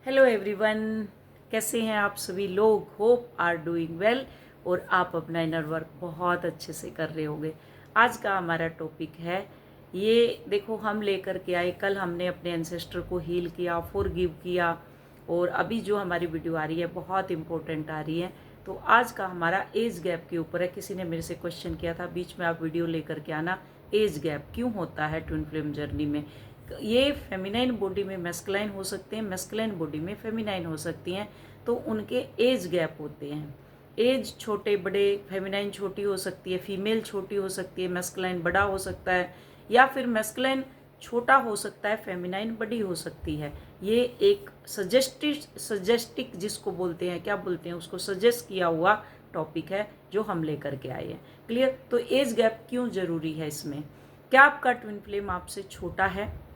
Hello everyone, कैसे हैं आप सभी लोग। होप आर डूइंग वेल और आप अपना इनर वर्क बहुत अच्छे से कर रहे होंगे। आज का हमारा टॉपिक है ये देखो, हम लेकर के आए, कल हमने अपने एंसेस्टर को हील किया, फॉरगिव किया, और अभी जो हमारी वीडियो आ रही है बहुत इंपॉर्टेंट आ रही है। तो आज का हमारा एज गैप के ऊपर है। किसी ने मेरे से क्वेश्चन किया था, बीच में आप वीडियो लेकर के आना, एज गैप क्यों होता है ट्विन फ्लेम जर्नी में। ये फेमिनाइन बॉडी में मैस्कुलाइन हो सकते हैं, मैस्कुलाइन बॉडी में फेमिनाइन हो सकती हैं, तो उनके एज गैप होते हैं। एज छोटे बड़े, फेमिनाइन छोटी हो सकती है, फीमेल छोटी हो सकती है, मैस्कुलाइन बड़ा हो सकता है, या फिर मैस्कुलाइन छोटा हो सकता है, फेमिनाइन बड़ी हो सकती है। ये एक सजेस्टिक जिसको बोलते हैं, क्या बोलते हैं उसको, सजेस्ट किया हुआ टॉपिक है जो हम लेकर के आए हैं। क्लियर। तो एज गैप क्यों जरूरी है इसमें। क्या आपका ट्विन फ्लेम आपसे छोटा है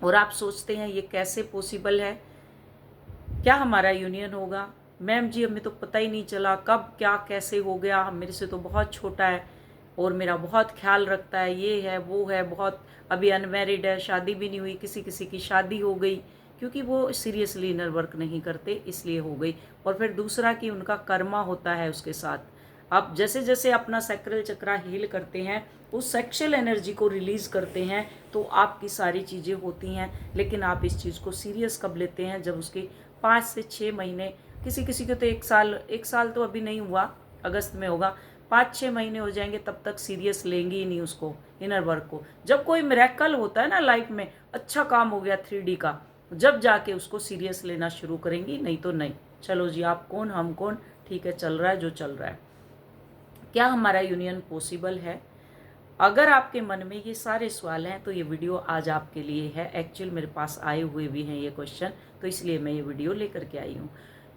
और आप सोचते हैं ये कैसे पॉसिबल है, क्या हमारा यूनियन होगा। मैम जी हमें तो पता ही नहीं चला कब क्या कैसे हो गया, मेरे से तो बहुत छोटा है और मेरा बहुत ख्याल रखता है, ये है वो है, बहुत अभी अनमैरिड है, शादी भी नहीं हुई, किसी किसी की शादी हो गई, क्योंकि वो सीरियसली इनर वर्क नहीं करते इसलिए हो गई। और फिर दूसरा कि उनका कर्मा होता है उसके साथ। आप जैसे जैसे अपना सैक्रल चक्रा हील करते हैं, उस सेक्सुअल एनर्जी को रिलीज करते हैं, तो आपकी सारी चीज़ें होती हैं। लेकिन आप इस चीज़ को सीरियस कब लेते हैं, जब उसके 5 से 6 महीने, किसी किसी को तो 1 साल तो अभी नहीं हुआ, अगस्त में होगा, 5-6 महीने हो जाएंगे, तब तक सीरियस लेंगे ही नहीं उसको, इनर वर्क को। जब कोई मिरेकल होता है ना लाइफ में, अच्छा काम हो गया 3D का, जब जाके उसको सीरियस लेना शुरू करेंगी, नहीं तो नहीं। चलो जी, आप कौन हम कौन, ठीक है, चल रहा है जो चल रहा है। क्या हमारा यूनियन पॉसिबल है। अगर आपके मन में ये सारे सवाल हैं तो ये वीडियो आज आपके लिए है। एक्चुअल मेरे पास आए हुए भी हैं ये क्वेश्चन, तो इसलिए मैं ये वीडियो लेकर के आई हूँ,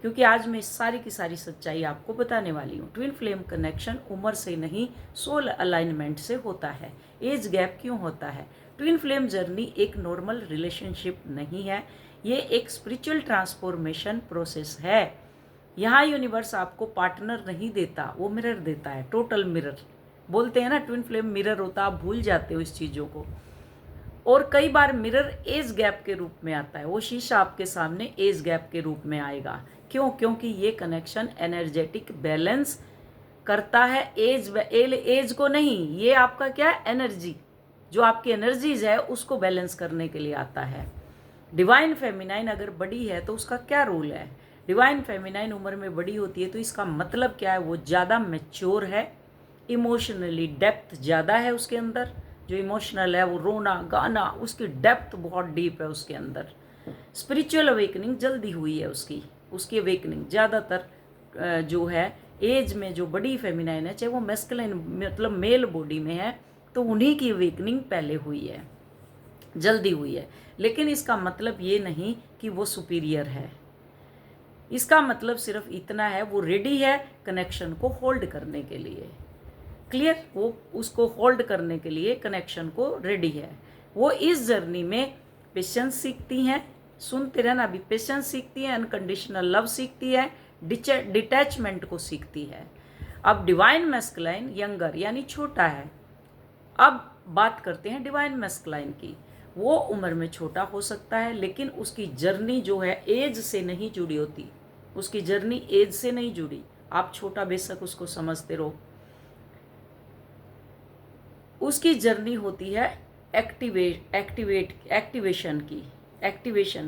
क्योंकि आज मैं सारी की सारी सच्चाई आपको बताने वाली हूँ। ट्विन फ्लेम कनेक्शन उम्र से नहीं, सोल अलाइनमेंट से होता है। एज गैप क्यों होता है। ट्विन फ्लेम जर्नी एक नॉर्मल रिलेशनशिप नहीं है, ये एक स्पिरिचुअल ट्रांसफॉर्मेशन प्रोसेस है। यहाँ यूनिवर्स आपको पार्टनर नहीं देता, वो मिरर देता है, टोटल मिरर। बोलते हैं ना ट्विन फ्लेम मिरर होता, आप भूल जाते हो इस चीज़ों को। और कई बार मिरर एज गैप के रूप में आता है, वो शीशा आपके सामने एज गैप के रूप में आएगा। क्यों? क्योंकि ये कनेक्शन एनर्जेटिक बैलेंस करता है, एज को नहीं, ये आपका क्या है, एनर्जी, जो आपकी एनर्जीज है उसको बैलेंस करने के लिए आता है। डिवाइन फेमिनाइन अगर बड़ी है तो उसका क्या रोल है। डिवाइन फेमिनाइन उम्र में बड़ी होती है तो इसका मतलब क्या है, वो ज़्यादा मैच्योर है, इमोशनली डेप्थ ज़्यादा है उसके अंदर। जो इमोशनल है, वो रोना गाना, उसकी डेप्थ बहुत डीप है उसके अंदर। स्पिरिचुअल अवेकनिंग जल्दी हुई है उसकी, उसकी अवेकनिंग ज़्यादातर जो है एज में, जो बड़ी फेमिनाइन है, चाहे वो मैस्कुलाइन मतलब मेल बॉडी में है, तो उन्हीं की अवेकनिंग पहले हुई है, जल्दी हुई है। लेकिन इसका मतलब ये नहीं कि वो सुपीरियर है। इसका मतलब सिर्फ इतना है, वो रेडी है कनेक्शन को होल्ड करने के लिए। क्लियर। वो उसको होल्ड करने के लिए कनेक्शन को रेडी है। वो इस जर्नी में पेशेंस सीखती हैं, सुनते रहना, अभी पेशेंस सीखती है, अनकंडीशनल लव सीखती है, डिटैचमेंट को सीखती है। अब डिवाइन मैस्कुलाइन यंगर यानी छोटा है। अब बात करते हैं डिवाइन मैस्कुलाइन की। वो उम्र में छोटा हो सकता है, लेकिन उसकी जर्नी जो है एज से नहीं जुड़ी होती, उसकी जर्नी एज से नहीं जुड़ी। आप छोटा बेशक उसको समझते रहो, उसकी जर्नी होती है एक्टिवेशन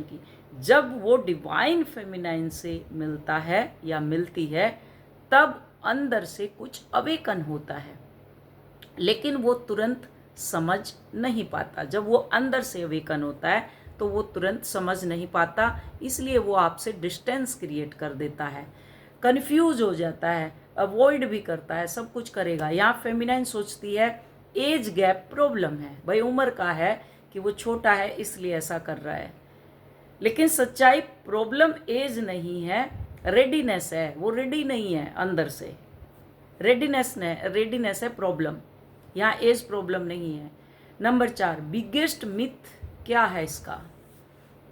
की। जब वो डिवाइन फेमिनाइन से मिलता है या मिलती है, तब अंदर से कुछ अवेकन होता है, लेकिन वो तुरंत समझ नहीं पाता। जब वो अंदर से अवेकन होता है तो वो तुरंत समझ नहीं पाता, इसलिए वो आपसे डिस्टेंस क्रिएट कर देता है, कंफ्यूज हो जाता है, अवॉइड भी करता है, सब कुछ करेगा। यहाँ फेमिनाइन सोचती है एज गैप प्रॉब्लम है, भाई उम्र का है कि वो छोटा है इसलिए ऐसा कर रहा है। लेकिन सच्चाई प्रॉब्लम एज नहीं है, रेडीनेस है, वो रेडी नहीं है अंदर से। रेडीनेस है प्रॉब्लम, यहाँ एज प्रॉब्लम नहीं है। नंबर 4, बिगेस्ट मिथ क्या है इसका।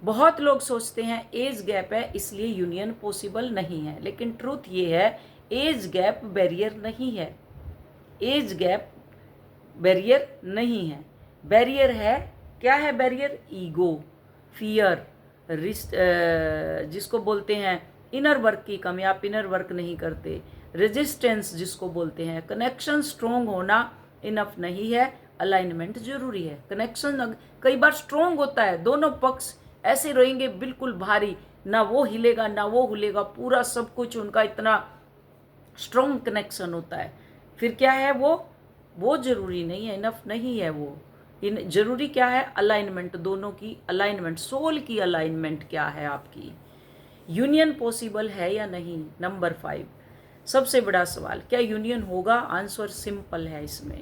बहुत लोग सोचते हैं एज गैप है इसलिए यूनियन पॉसिबल नहीं है, लेकिन ट्रूथ ये है एज गैप बैरियर नहीं है। एज गैप बैरियर नहीं है। बैरियर है, क्या है बैरियर, ईगो, फियर, जिसको बोलते हैं इनर वर्क की कमी, आप इनर वर्क नहीं करते, रेजिस्टेंस जिसको बोलते हैं, कनेक्शन स्ट्रोंग होना इनफ नहीं है, अलाइनमेंट जरूरी है। कनेक्शन कई बार स्ट्रोंग होता है, दोनों पक्ष ऐसे रहेंगे बिल्कुल भारी, ना वो हिलेगा ना वो हिलेगा, पूरा सब कुछ उनका इतना स्ट्रोंग कनेक्शन होता है, फिर क्या है वो जरूरी नहीं है, इनफ नहीं है वो। जरूरी क्या है? अलाइनमेंट, दोनों की अलाइनमेंट, सोल की अलाइनमेंट क्या है आपकी। यूनियन पॉसिबल है या नहीं? नंबर 5 सबसे बड़ा सवाल, क्या यूनियन होगा? आंसर सिंपल है इसमें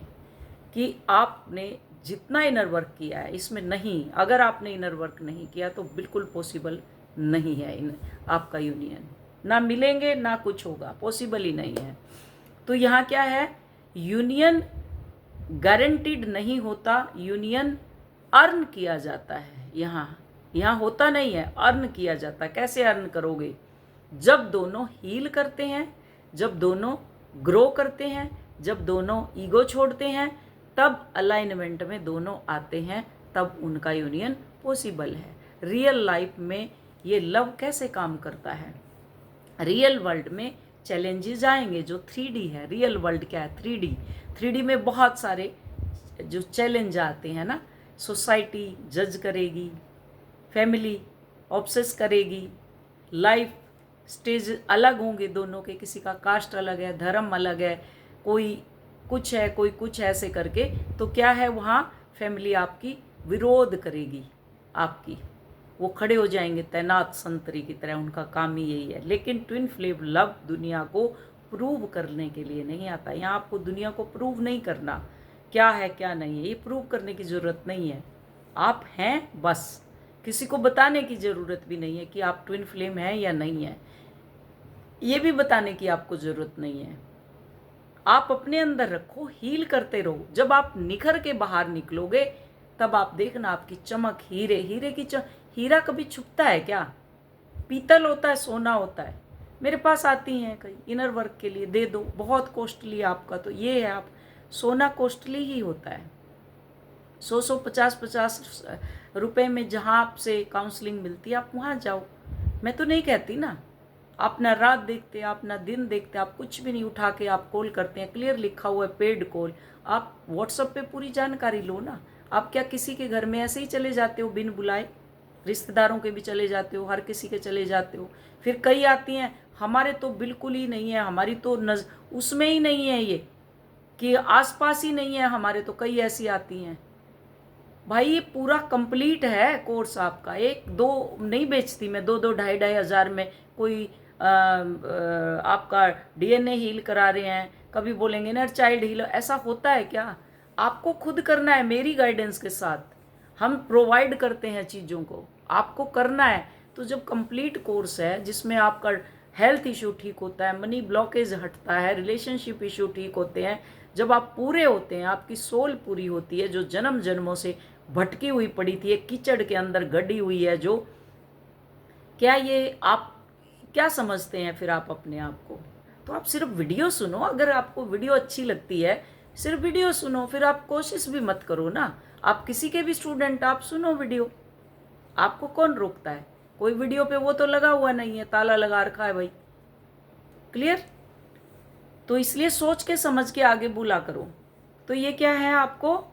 कि आपने जितना इनर वर्क किया है इसमें नहीं, अगर आपने इनर वर्क नहीं किया तो बिल्कुल पॉसिबल नहीं है आपका यूनियन, ना मिलेंगे ना कुछ होगा, पॉसिबल ही नहीं है। तो यहाँ क्या है, यूनियन गारंटीड नहीं होता, यूनियन अर्न किया जाता है। यहाँ होता नहीं है, अर्न किया जाता है। कैसे अर्न करोगे? जब दोनों हील करते हैं, जब दोनों ग्रो करते हैं, जब दोनों ईगो छोड़ते हैं, तब अलाइनमेंट में दोनों आते हैं, तब उनका यूनियन पॉसिबल है। रियल लाइफ में ये लव कैसे काम करता है? रियल वर्ल्ड में चैलेंजेस आएंगे, जो 3D है। रियल वर्ल्ड क्या है? 3D में बहुत सारे जो चैलेंज आते हैं ना, सोसाइटी जज करेगी, फैमिली ऑब्सेस करेगी, लाइफ स्टेज अलग होंगे दोनों के, किसी का कास्ट अलग है, धर्म अलग है, कोई कुछ है कोई कुछ, ऐसे करके तो क्या है, वहाँ फैमिली आपकी विरोध करेगी, आपकी वो खड़े हो जाएंगे तैनात संतरी की तरह, उनका काम ही यही है। लेकिन ट्विन फ्लेम लव दुनिया को प्रूव करने के लिए नहीं आता। यहाँ आपको दुनिया को प्रूव नहीं करना क्या है क्या नहीं है, ये प्रूव करने की ज़रूरत नहीं है, आप हैं बस। किसी को बताने की ज़रूरत भी नहीं है कि आप ट्विन फ्लेम हैं या नहीं है, ये भी बताने की आपको ज़रूरत नहीं है। आप अपने अंदर रखो, हील करते रहो। जब आप निखर के बाहर निकलोगे तब आप देखना आपकी चमक, हीरे की हीरा कभी छुपता है क्या? पीतल होता है, सोना होता है। मेरे पास आती हैं कई इनर वर्क के लिए, दे दो, बहुत कॉस्टली आपका तो ये है, आप सोना कॉस्टली ही होता है। 100 50 रुपए में जहाँ आपसे काउंसलिंग मिलती है आप वहाँ जाओ। मैं तो नहीं कहती ना, आप ना रात देखते, आप ना दिन देखते, आप कुछ भी नहीं, उठा के आप कॉल करते हैं, क्लियर लिखा हुआ है पेड कॉल। आप व्हाट्सएप पे पूरी जानकारी लो ना। आप क्या किसी के घर में ऐसे ही चले जाते हो बिन बुलाए? रिश्तेदारों के भी चले जाते हो, हर किसी के चले जाते हो। फिर कई आती हैं, हमारे तो बिल्कुल ही नहीं है, हमारी तो उसमें ही नहीं है, ये कि आसपास ही नहीं है हमारे, तो कई ऐसी आती हैं। भाई ये पूरा कंप्लीट है कोर्स आपका, एक दो नहीं बेचती मैं, 2 2 2.5 में कोई आपका DNA हील करा रहे हैं, कभी बोलेंगे इनर चाइल्ड हील, ऐसा होता है क्या? आपको खुद करना है मेरी गाइडेंस के साथ। हम प्रोवाइड करते हैं चीज़ों को, आपको करना है। तो जब कंप्लीट कोर्स है जिसमें आपका हेल्थ इशू ठीक होता है, मनी ब्लॉकेज हटता है, रिलेशनशिप इशू ठीक होते हैं, जब आप पूरे होते हैं, आपकी सोल पूरी होती है, जो जन्म जन्मों से भटकी हुई पड़ी थी, एक कीचड़ के अंदर गड़ी हुई है, जो क्या ये आप क्या समझते हैं फिर आप अपने आप को? तो आप सिर्फ वीडियो सुनो, अगर आपको वीडियो अच्छी लगती है सिर्फ वीडियो सुनो, फिर आप कोशिश भी मत करो ना। आप किसी के भी स्टूडेंट, आप सुनो वीडियो, आपको कौन रोकता है? कोई वीडियो पे वो तो लगा हुआ नहीं है, ताला लगा रखा है भाई, क्लियर? तो इसलिए सोच के समझ के आगे बोला करो। तो ये क्या है, आपको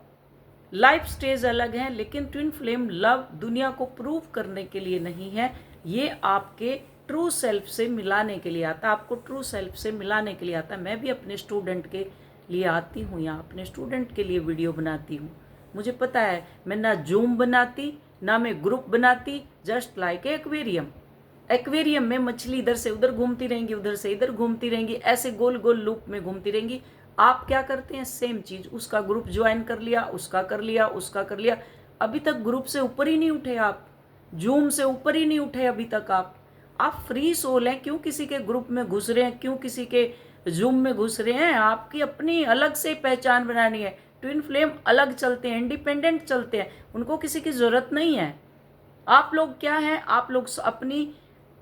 लाइफ स्टेज अलग है, लेकिन ट्विन फ्लेम लव दुनिया को प्रूव करने के लिए नहीं है, ये आपके ट्रू सेल्फ से मिलाने के लिए आता है, आपको ट्रू सेल्फ से मिलाने के लिए आता है। मैं भी अपने स्टूडेंट के लिए आती हूँ, यहाँ अपने स्टूडेंट के लिए वीडियो बनाती हूँ। मुझे पता है, मैं ना जूम बनाती ना मैं ग्रुप बनाती, जस्ट लाइक एक्वेरियम। एक्वेरियम में मछली इधर से उधर घूमती रहेंगी, उधर से इधर घूमती रहेंगी, ऐसे गोल गोल लूप में घूमती रहेंगी। आप क्या करते हैं? सेम चीज, उसका ग्रुप ज्वाइन कर लिया, उसका कर लिया, उसका कर लिया, अभी तक ग्रुप से ऊपर ही नहीं उठे आप, जूम से ऊपर ही नहीं उठे अभी तक आप फ्री सोल हैं। क्यों किसी के ग्रुप में घुस रहे हैं, क्यों किसी के जूम में घुस रहे हैं? आपकी अपनी अलग से पहचान बनानी है। ट्विन फ्लेम अलग चलते हैं, इंडिपेंडेंट चलते हैं, उनको किसी की जरूरत नहीं है। आप लोग क्या हैं? आप लोग अपनी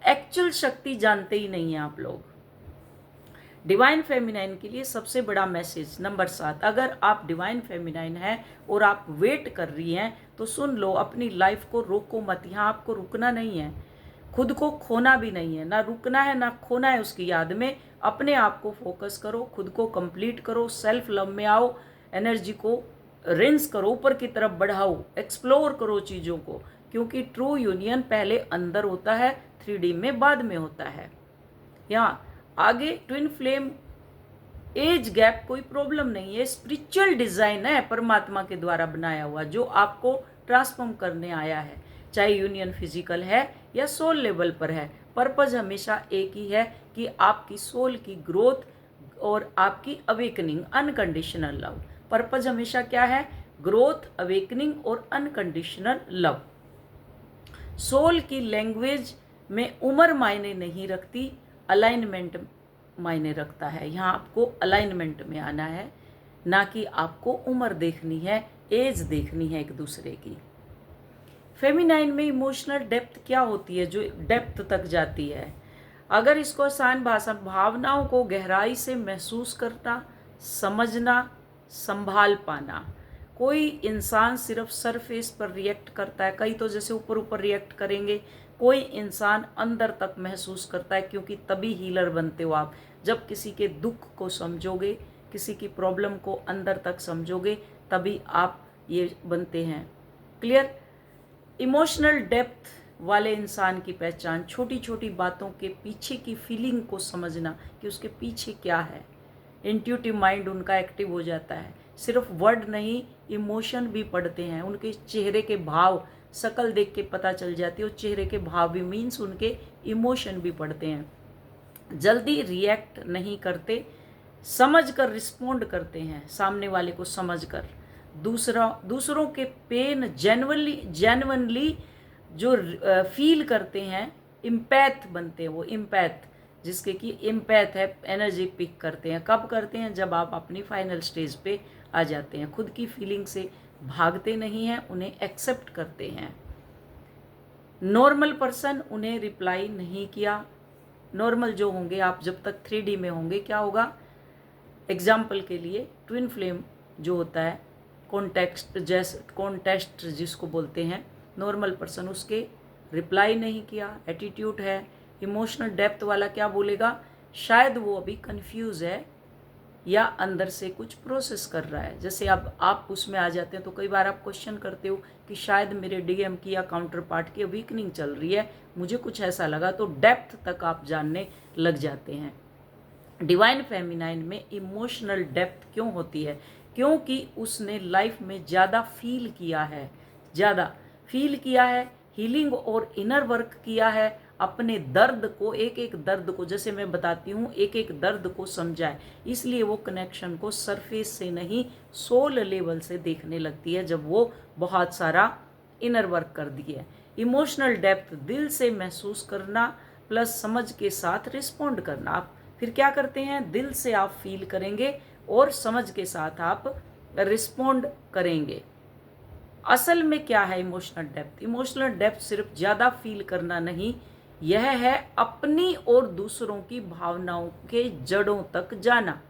एक्चुअल शक्ति जानते ही नहीं हैं। आप लोग डिवाइन फेमिनाइन के लिए सबसे बड़ा मैसेज नंबर 7, अगर आप डिवाइन फेमिनाइन हैं और आप वेट कर रही हैं तो सुन लो, अपनी लाइफ को रोको मत। यहाँ आपको रुकना नहीं है, खुद को खोना भी नहीं है, ना रुकना है ना खोना है उसकी याद में। अपने आप को फोकस करो, खुद को कंप्लीट करो, सेल्फ लव में आओ, एनर्जी को रिंस करो, ऊपर की तरफ बढ़ाओ, एक्सप्लोर करो चीज़ों को, क्योंकि ट्रू यूनियन पहले अंदर होता है, 3D में बाद में होता है। यहाँ आगे ट्विन फ्लेम एज गैप कोई प्रॉब्लम नहीं है, स्पिरिचुअल डिजाइन है परमात्मा के द्वारा बनाया हुआ, जो आपको ट्रांसफॉर्म करने आया है। चाहे यूनियन फिजिकल है या सोल लेवल पर है, पर्पज हमेशा एक ही है कि आपकी सोल की ग्रोथ और आपकी अवेकनिंग, अनकंडीशनल लव। पर्पज हमेशा क्या है? ग्रोथ, अवेकनिंग और अनकंडीशनल लव। सोल की लैंग्वेज में उम्र मायने नहीं रखती, अलाइनमेंट मायने रखता है। यहाँ आपको अलाइनमेंट में आना है, ना कि आपको उम्र देखनी है, एज देखनी है एक दूसरे की। फेमिनाइन में इमोशनल डेप्थ क्या होती है, जो डेप्थ तक जाती है? अगर इसको आसान भाषा, भावनाओं को गहराई से महसूस करना, समझना, संभाल पाना। कोई इंसान सिर्फ सरफेस पर रिएक्ट करता है, कई तो जैसे ऊपर ऊपर रिएक्ट करेंगे, कोई इंसान अंदर तक महसूस करता है, क्योंकि तभी हीलर बनते हो आप, जब किसी के दुख को समझोगे, किसी की प्रॉब्लम को अंदर तक समझोगे, तभी आप ये बनते हैं। क्लियर? इमोशनल डेप्थ वाले इंसान की पहचान छोटी छोटी बातों के पीछे की फीलिंग को समझना कि उसके पीछे क्या है। इंट्यूटिव माइंड उनका एक्टिव हो जाता है, सिर्फ वर्ड नहीं, इमोशन भी पढ़ते हैं, उनके चेहरे के भाव, शक्ल देख के पता चल जाती है, और चेहरे के भाव भी मीन्स उनके इमोशन भी पढ़ते हैं। जल्दी रिएक्ट नहीं करते, समझ कर रिस्पोंड करते हैं, सामने वाले को समझ कर। दूसरों के पेन जेन्युइनली जो फील करते हैं, इम्पैथ बनते हैं वो, इम्पैथ जिसके कि इम्पैथ है, एनर्जी पिक करते हैं। कब करते हैं? जब आप अपनी फाइनल स्टेज पे आ जाते हैं, खुद की फीलिंग से भागते नहीं हैं, उन्हें एक्सेप्ट करते हैं। नॉर्मल पर्सन उन्हें रिप्लाई नहीं किया। नॉर्मल जो होंगे आप, जब तक 3D में होंगे, क्या होगा? एग्जाम्पल के लिए ट्विन फ्लेम जो होता है, कॉन्टेक्स्ट जिसको बोलते हैं, नॉर्मल पर्सन उसके रिप्लाई नहीं किया, एटीट्यूड है। इमोशनल डेप्थ वाला क्या बोलेगा? शायद वो अभी कंफ्यूज है या अंदर से कुछ प्रोसेस कर रहा है। जैसे अब आप उसमें आ जाते हैं तो कई बार आप क्वेश्चन करते हो कि शायद मेरे डीएम की या काउंटर पार्ट की वीकनिंग चल रही है, मुझे कुछ ऐसा लगा, तो डेप्थ तक आप जानने लग जाते हैं। डिवाइन फेमिनाइन में इमोशनल डेप्थ क्यों होती है? क्योंकि उसने लाइफ में ज़्यादा फील किया है, हीलिंग और इनर वर्क किया है, अपने दर्द को, एक एक दर्द को, जैसे मैं बताती हूँ, एक एक दर्द को समझा है। इसलिए वो कनेक्शन को सरफेस से नहीं, सोल लेवल से देखने लगती है, जब वो बहुत सारा इनर वर्क कर दिए। इमोशनल डेप्थ दिल से महसूस करना प्लस समझ के साथ रिस्पॉन्ड करना। आप फिर क्या करते हैं? दिल से आप फील करेंगे और समझ के साथ आप रिस्पॉन्ड करेंगे। असल में क्या है इमोशनल डेप्थ? इमोशनल डेप्थ सिर्फ ज़्यादा फील करना नहीं, यह है अपनी और दूसरों की भावनाओं के जड़ों तक जाना।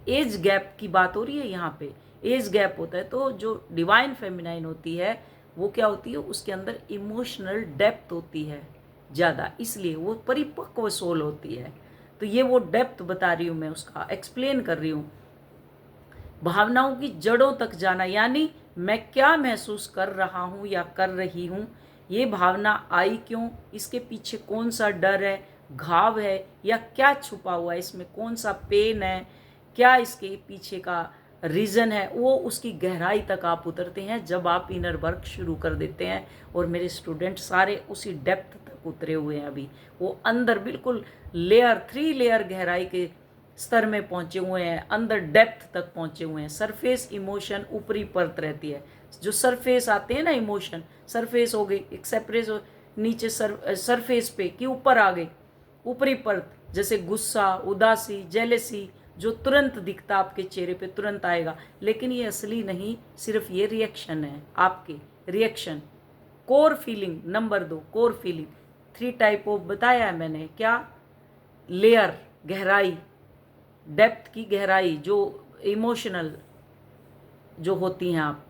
एज गैप की बात हो रही है यहाँ पे, एज गैप होता है, तो जो डिवाइन फेमिनाइन होती है वो क्या होती है? उसके अंदर इमोशनल डेप्थ होती है ज़्यादा, इसलिए वो परिपक्व सोल होती है। तो ये वो डेप्थ बता रही हूँ मैं, उसका एक्सप्लेन कर रही हूँ। भावनाओं की जड़ों तक जाना, यानी मैं क्या महसूस कर रहा हूँ या कर रही हूँ, ये भावना आई क्यों, इसके पीछे कौन सा डर है, घाव है, या क्या छुपा हुआ है, इसमें कौन सा पेन है, क्या इसके पीछे का रीज़न है, वो उसकी गहराई तक आप उतरते हैं जब आप इनर वर्क शुरू कर देते हैं। और मेरे स्टूडेंट सारे उसी डेप्थ तक उतरे हुए हैं अभी, वो अंदर बिल्कुल लेयर 3 लेयर गहराई के स्तर में पहुंचे हुए हैं, अंदर डेप्थ तक पहुंचे हुए हैं। सरफेस इमोशन ऊपरी परत रहती है, जो सरफेस आते हैं ना इमोशन, सरफेस हो गई, एक सेपरेस नीचे सरफेस पे कि ऊपर आ गई ऊपरी परत, जैसे गुस्सा, उदासी, जेलेसी, जो तुरंत दिखता आपके चेहरे पे, तुरंत आएगा, लेकिन ये असली नहीं, सिर्फ ये रिएक्शन है आपके, reaction. Core feeling number 2, core feeling 3 type of बताया है मैंने, क्या? लेयर, गहराई, डेप्थ की गहराई, जो इमोशनल जो होती हैं आप,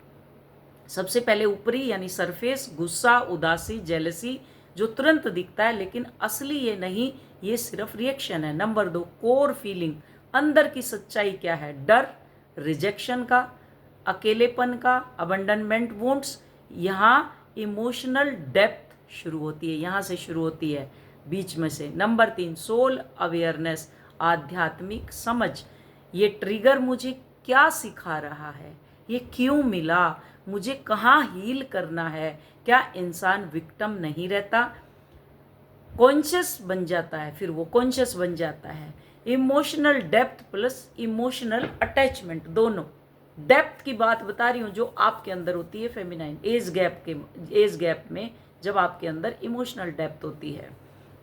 सबसे पहले ऊपरी यानी सरफेस, गुस्सा, उदासी, जेलसी, जो तुरंत दिखता है लेकिन असली ये नहीं, ये सिर्फ रिएक्शन है। नंबर 2, कोर फीलिंग, अंदर की सच्चाई क्या है, डर, रिजेक्शन का, अकेलेपन का, अबंडनमेंट वुंड्स। यहाँ इमोशनल डेप्थ शुरू होती है, यहाँ से शुरू होती है बीच में से। नंबर 3, सोल अवेयरनेस, आध्यात्मिक समझ, ये ट्रिगर मुझे क्या सिखा रहा है, ये क्यों मिला, मुझे कहाँ हील करना है। क्या इंसान विक्टिम नहीं रहता, कॉन्शियस बन जाता है, फिर वो कॉन्शियस बन जाता है। Emotional depth plus emotional attachment, दोनों। डेप्थ की बात बता रही हूँ जो आपके अंदर होती है फेमिनाइन एज गैप में, जब आपके अंदर इमोशनल डेप्थ होती है।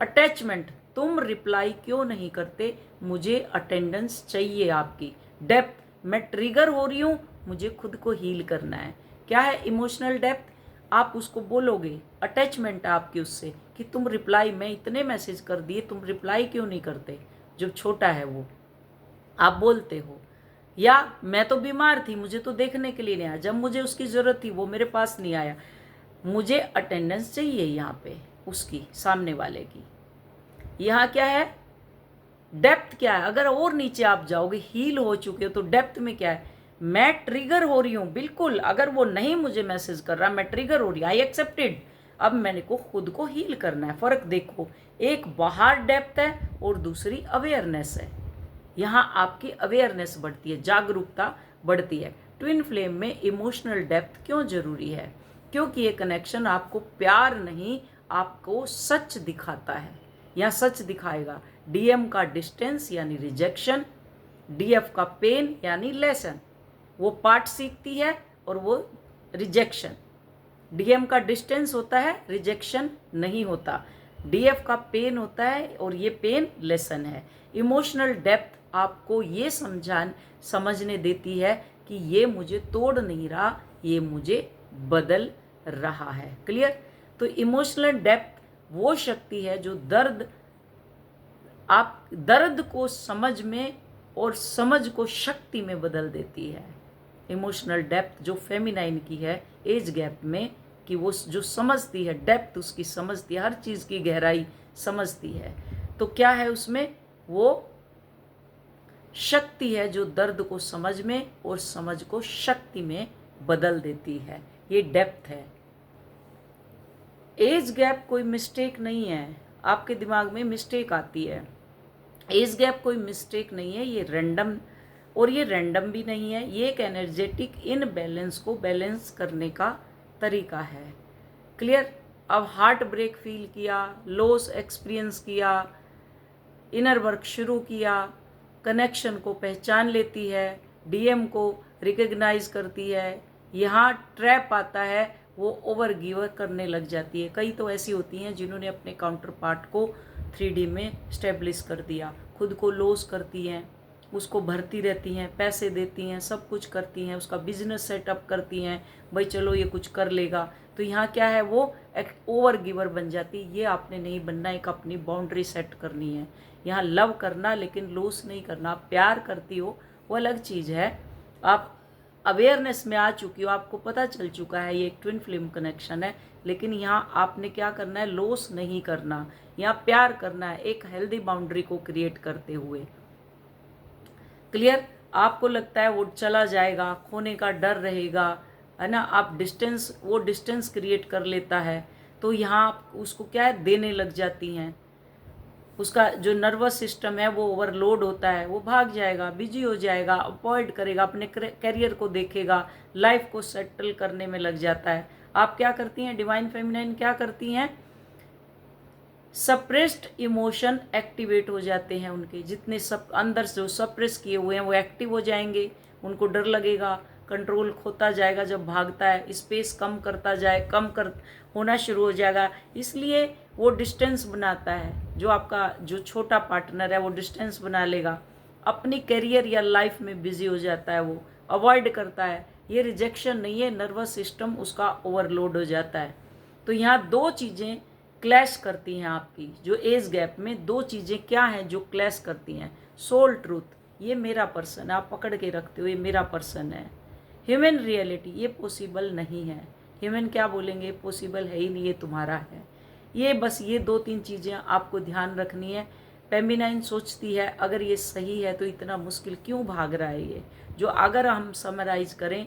अटैचमेंट, तुम रिप्लाई क्यों नहीं करते, मुझे अटेंडेंस चाहिए आपकी। डेप्थ, मैं ट्रिगर हो रही हूँ, मुझे खुद को हील करना है। क्या है इमोशनल डेप्थ, आप उसको बोलोगे, अटैचमेंट आपकी उससे कि तुम रिप्लाई, मैं इतने मैसेज कर दिए, तुम रिप्लाई क्यों नहीं करते। जो छोटा है वो आप बोलते हो। या मैं तो बीमार थी, मुझे तो देखने के लिए नहीं आया, जब मुझे उसकी ज़रूरत थी वो मेरे पास नहीं आया, मुझे अटेंडेंस चाहिए यहाँ पे उसकी, सामने वाले की। यहाँ क्या है, डेप्थ क्या है, अगर और नीचे आप जाओगे, हील हो चुके हो, तो डेप्थ में क्या है, मैं ट्रिगर हो रही हूँ, बिल्कुल, अगर वो नहीं मुझे मैसेज कर रहा, मैं ट्रिगर हो रही, आई एक्सेप्टेड, अब मैंने को खुद को हील करना है। फर्क देखो, एक बाहर डेप्थ है और दूसरी अवेयरनेस है। यहाँ आपकी अवेयरनेस बढ़ती है, जागरूकता बढ़ती है। ट्विन फ्लेम में इमोशनल डेप्थ क्यों जरूरी है, क्योंकि ये कनेक्शन आपको प्यार नहीं, आपको सच दिखाता है, यहाँ सच दिखाएगा। डीएम का डिस्टेंस यानी रिजेक्शन, डीएफ का पेन यानी लेसन, वो पार्ट सीखती है और वो रिजेक्शन। डीएम का डिस्टेंस होता है, रिजेक्शन नहीं होता। डीएफ का पेन होता है और ये पेन लेसन है। इमोशनल डेप्थ आपको ये समझने देती है कि ये मुझे तोड़ नहीं रहा, ये मुझे बदल रहा है। क्लियर। तो इमोशनल डेप्थ वो शक्ति है जो दर्द को समझ में और समझ को शक्ति में बदल देती है। इमोशनल डेप्थ जो फेमिनाइन की है एज गैप में, कि वो जो समझती है, डेप्थ उसकी समझती है, हर चीज़ की गहराई समझती है। तो क्या है उसमें, वो शक्ति है जो दर्द को समझ में और समझ को शक्ति में बदल देती है, ये डेप्थ है। एज गैप कोई मिस्टेक नहीं है, आपके दिमाग में मिस्टेक आती है, एज गैप कोई मिस्टेक नहीं है, ये रैंडम, और ये रैंडम भी नहीं है, ये एक एनर्जेटिक इनबैलेंस को बैलेंस करने का तरीका है। क्लियर। अब हार्ट ब्रेक फील किया, लॉस एक्सपीरियंस किया, इनर वर्क शुरू किया, कनेक्शन को पहचान लेती है, डीएम को रिकग्नाइज करती है, यहाँ ट्रैप आता है, वो ओवर गिवर करने लग जाती है। कई तो ऐसी होती हैं जिन्होंने अपने काउंटर पार्ट को 3D में स्टेब्लिश कर दिया, खुद को लॉस करती हैं, उसको भरती रहती हैं, पैसे देती हैं, सब कुछ करती हैं, उसका बिजनेस सेटअप करती हैं, भाई चलो ये कुछ कर लेगा। तो यहाँ क्या है, वो एक ओवर गिवर बन जाती है। ये आपने नहीं बनना, एक अपनी बाउंड्री सेट करनी है। यहाँ लव करना लेकिन लॉस नहीं करना। आप प्यार करती हो वो अलग चीज़ है, आप अवेयरनेस में आ चुकी हो, आपको पता चल चुका है ये एक ट्विन फ्लेम कनेक्शन है, लेकिन यहाँ आपने क्या करना है, लॉस नहीं करना, यहाँ प्यार करना है, एक हेल्दी बाउंड्री को क्रिएट करते हुए। क्लियर। आपको लगता है वो चला जाएगा, खोने का डर रहेगा, है ना, आप वो डिस्टेंस क्रिएट कर लेता है, तो यहाँ उसको क्या है, देने लग जाती हैं, उसका जो नर्वस सिस्टम है वो ओवरलोड होता है, वो भाग जाएगा, बिजी हो जाएगा, अवॉइड करेगा, अपने करियर को देखेगा, लाइफ को सेटल करने में लग जाता है। आप क्या करती हैं, डिवाइन फेमिनाइन क्या करती हैं, सप्रेस्ड इमोशन एक्टिवेट हो जाते हैं उनके, जितने सब अंदर से जो सप्रेस किए हुए हैं वो एक्टिव हो जाएंगे, उनको डर लगेगा, कंट्रोल खोता जाएगा, जब भागता है स्पेस कम करता जाए, होना शुरू हो जाएगा, इसलिए वो डिस्टेंस बनाता है। जो आपका जो छोटा पार्टनर है वो डिस्टेंस बना लेगा, अपनी करियर या लाइफ में बिजी हो जाता है, वो अवॉइड करता है। ये रिजेक्शन नहीं है, नर्वस सिस्टम उसका ओवरलोड हो जाता है। तो यहाँ दो चीज़ें क्लैश करती हैं आपकी, जो एज गैप में दो चीज़ें क्या हैं जो क्लैश करती हैं, सोल ट्रूथ, ये मेरा पर्सन है, आप पकड़ के रखते हो ये मेरा पर्सन है। ह्यूमन रियलिटी ये पॉसिबल नहीं है। ह्यूमन क्या बोलेंगे, पॉसिबल है ही नहीं, ये तुम्हारा है। ये बस ये 2-3 चीज़ें आपको ध्यान रखनी है। फेमिनाइन सोचती है अगर ये सही है तो इतना मुश्किल क्यों भाग रहा है ये। जो अगर हम समराइज करें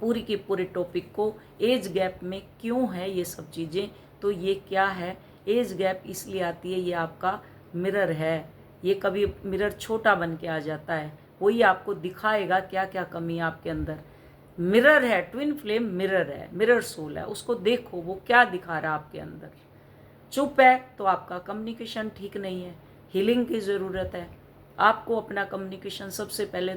पूरी के पूरे टॉपिक को, एज गैप में क्यों है ये सब चीज़ें, तो ये क्या है, एज गैप इसलिए आती है, ये आपका मिरर है। ये कभी मिरर छोटा बन के आ जाता है, वही आपको दिखाएगा क्या क्या कमी है आपके अंदर। मिरर है, ट्विन फ्लेम मिरर है, मिरर सोल है, उसको देखो वो क्या दिखा रहा है आपके अंदर। चुप है तो आपका कम्युनिकेशन ठीक नहीं है, हीलिंग की ज़रूरत है। आपको अपना कम्युनिकेशन सबसे पहले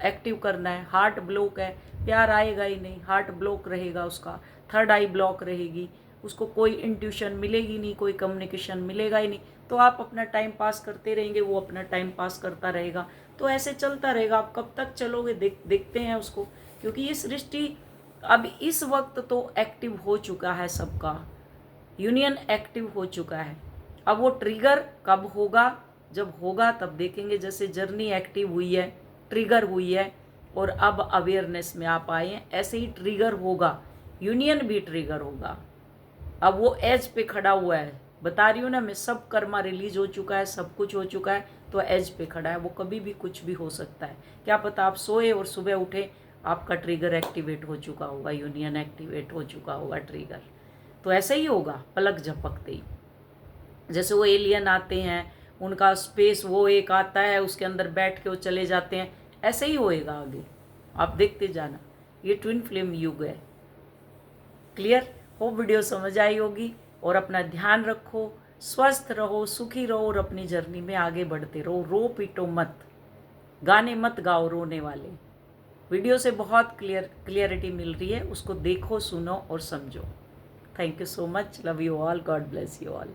एक्टिव करना है। हार्ट ब्लॉक है, प्यार आएगा ही नहीं, हार्ट ब्लॉक रहेगा, उसका थर्ड आई ब्लॉक रहेगी, उसको कोई इंट्यूशन मिलेगी नहीं, कोई कम्युनिकेशन मिलेगा ही नहीं। तो आप अपना टाइम पास करते रहेंगे, वो अपना टाइम पास करता रहेगा, तो ऐसे चलता रहेगा। आप कब तक चलोगे, देखते हैं उसको, क्योंकि ये सृष्टि अब इस वक्त तो एक्टिव हो चुका है, सबका यूनियन एक्टिव हो चुका है। अब वो ट्रिगर कब होगा, जब होगा तब देखेंगे। जैसे जर्नी एक्टिव हुई है, ट्रिगर हुई है, और अब अवेयरनेस में आप आए हैं, ऐसे ही ट्रिगर होगा, यूनियन भी ट्रिगर होगा। अब वो एज पे खड़ा हुआ है, बता रही हूँ ना मैं, सब कर्मा रिलीज हो चुका है, सब कुछ हो चुका है, तो एज पे खड़ा है। वो कभी भी कुछ भी हो सकता है, क्या पता आप सोए और सुबह उठे आपका ट्रिगर एक्टिवेट हो चुका होगा, यूनियन एक्टिवेट हो चुका होगा ट्रिगर। तो ऐसे ही होगा पलक झपकते ही। जैसे वो एलियन आते हैं, उनका स्पेस वो एक आता है, उसके अंदर बैठ के वो चले जाते हैं, ऐसे ही होएगा आगे, आप देखते जाना। ये ट्विन फ्लेम युग है। क्लियर हो, वीडियो समझ आई होगी। और अपना ध्यान रखो, स्वस्थ रहो, सुखी रहो, और अपनी जर्नी में आगे बढ़ते रहो। रो पीटो मत, गाने मत गाओ रोने वाले। वीडियो से बहुत क्लियरिटी मिल रही है, उसको देखो, सुनो और समझो। Thank you so much, love you all, God bless you all.